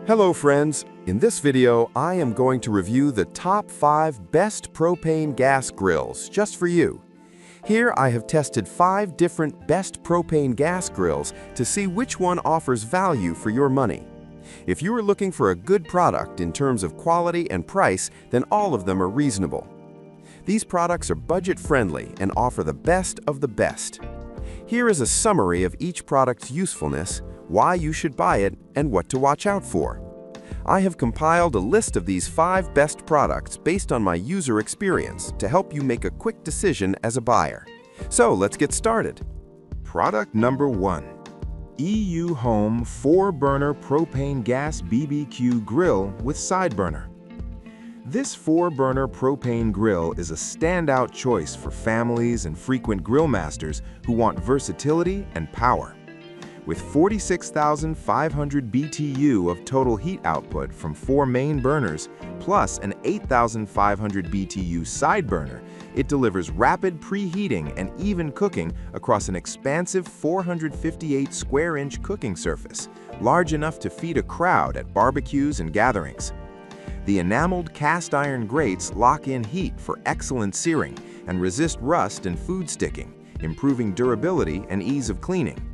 Hello friends, in this video I am going to review the top 5 best propane gas grills just for you. Here I have tested 5 different best propane gas grills to see which one offers value for your money. If you are looking for a good product in terms of quality and price, then all of them are reasonable. These products are budget-friendly and offer the best of the best. Here is a summary of each product's usefulness, why you should buy it, and what to watch out for. I have compiled a list of these 5 best products based on my user experience to help you make a quick decision as a buyer. So let's get started. Product number 1. EU Home 4-burner propane gas BBQ grill with side burner. This 4-burner propane grill is a standout choice for families and frequent grill masters who want versatility and power. With 46,500 BTU of total heat output from 4 main burners, plus an 8,500 BTU side burner, it delivers rapid preheating and even cooking across an expansive 458 square-inch cooking surface, large enough to feed a crowd at barbecues and gatherings. The enameled cast iron grates lock in heat for excellent searing and resist rust and food sticking, improving durability and ease of cleaning.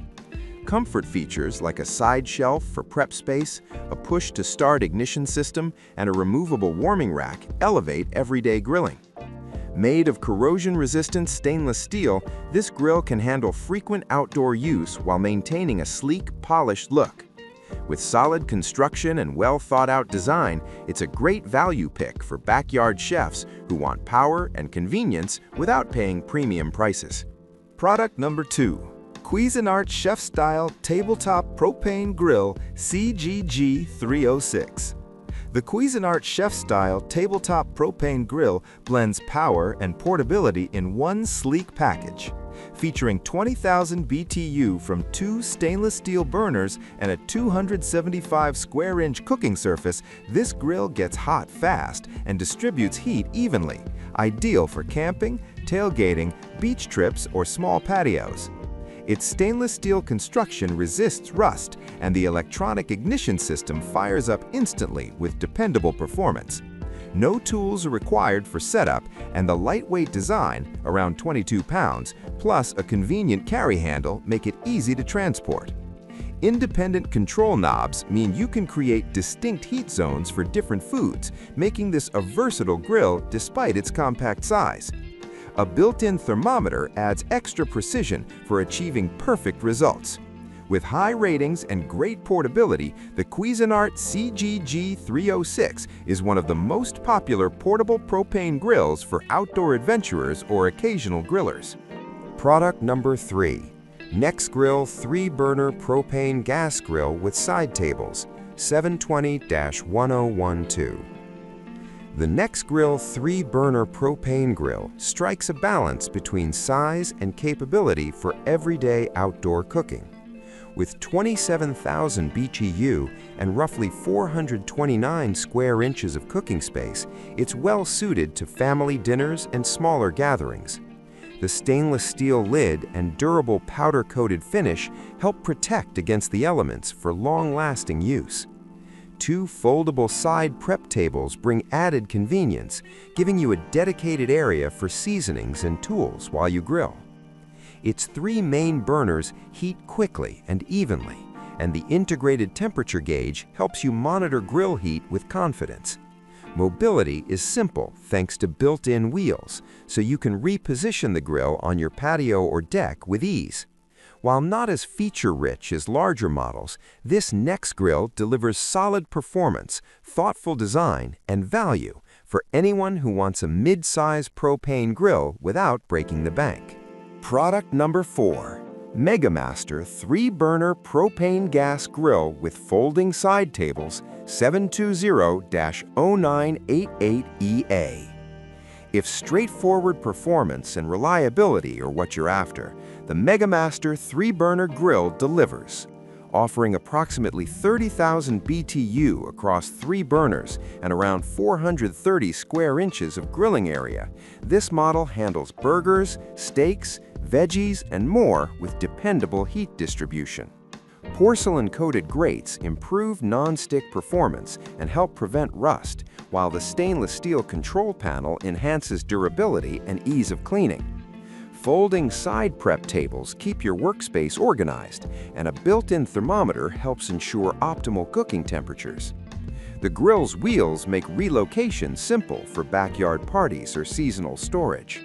Comfort features like a side shelf for prep space, a push-to-start ignition system, and a removable warming rack elevate everyday grilling. Made of corrosion-resistant stainless steel, this grill can handle frequent outdoor use while maintaining a sleek, polished look. With solid construction and well-thought-out design, it's a great value pick for backyard chefs who want power and convenience without paying premium prices. Product number 2. Cuisinart Chef-Style Tabletop Propane Grill CGG 306. The Cuisinart Chef-Style Tabletop Propane Grill blends power and portability in one sleek package. Featuring 20,000 BTU from 2 stainless steel burners and a 275 square-inch cooking surface, this grill gets hot fast and distributes heat evenly, ideal for camping, tailgating, beach trips, or small patios. Its stainless steel construction resists rust, and the electronic ignition system fires up instantly with dependable performance. No tools are required for setup, and the lightweight design, around 22 pounds, plus a convenient carry handle make it easy to transport. Independent control knobs mean you can create distinct heat zones for different foods, making this a versatile grill despite its compact size. A built-in thermometer adds extra precision for achieving perfect results. With high ratings and great portability, the Cuisinart CGG 306 is one of the most popular portable propane grills for outdoor adventurers or occasional grillers. Product number 3. Nexgrill 3-burner propane gas grill with side tables, 720-1012. The Nexgrill 3-burner propane grill strikes a balance between size and capability for everyday outdoor cooking. With 27,000 BTU and roughly 429 square inches of cooking space, it's well suited to family dinners and smaller gatherings. The stainless steel lid and durable powder-coated finish help protect against the elements for long-lasting use. 2 foldable side prep tables bring added convenience, giving you a dedicated area for seasonings and tools while you grill. Its 3 main burners heat quickly and evenly, and the integrated temperature gauge helps you monitor grill heat with confidence. Mobility is simple thanks to built-in wheels, so you can reposition the grill on your patio or deck with ease. While not as feature-rich as larger models, this Nexgrill delivers solid performance, thoughtful design, and value for anyone who wants a mid-size propane grill without breaking the bank. Product number 4. MegaMaster 3-burner propane gas grill with folding side tables, 720-0988EA. If straightforward performance and reliability are what you're after, the MegaMaster 3-burner grill delivers. Offering approximately 30,000 BTU across 3 burners and around 430 square inches of grilling area, this model handles burgers, steaks, veggies, and more with dependable heat distribution. Porcelain-coated grates improve non-stick performance and help prevent rust, while the stainless steel control panel enhances durability and ease of cleaning. Folding side prep tables keep your workspace organized, and a built-in thermometer helps ensure optimal cooking temperatures. The grill's wheels make relocation simple for backyard parties or seasonal storage.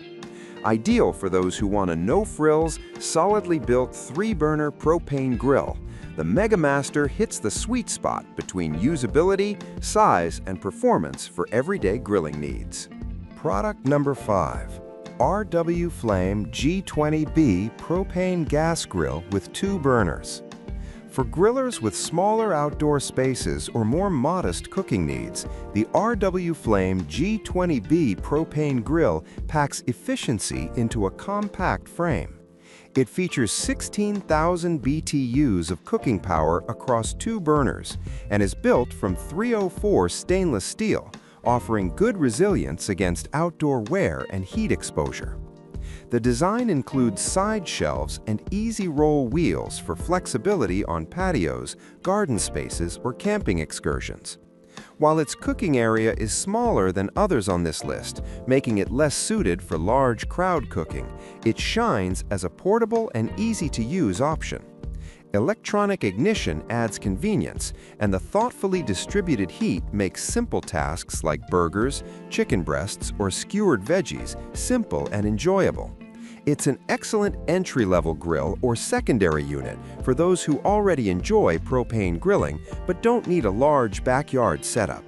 Ideal for those who want a no-frills, solidly built 3-burner propane grill, the MegaMaster hits the sweet spot between usability, size, and performance for everyday grilling needs. Product number 5. RW Flame G20B Propane Gas Grill with 2 burners. For grillers with smaller outdoor spaces or more modest cooking needs, the RW Flame G20B Propane Grill packs efficiency into a compact frame. It features 16,000 BTUs of cooking power across 2 burners and is built from 304 stainless steel, offering good resilience against outdoor wear and heat exposure. The design includes side shelves and easy roll wheels for flexibility on patios, garden spaces, or camping excursions. While its cooking area is smaller than others on this list, making it less suited for large crowd cooking, it shines as a portable and easy-to-use option. Electronic ignition adds convenience, and the thoughtfully distributed heat makes simple tasks like burgers, chicken breasts, or skewered veggies simple and enjoyable. It's an excellent entry-level grill or secondary unit for those who already enjoy propane grilling but don't need a large backyard setup.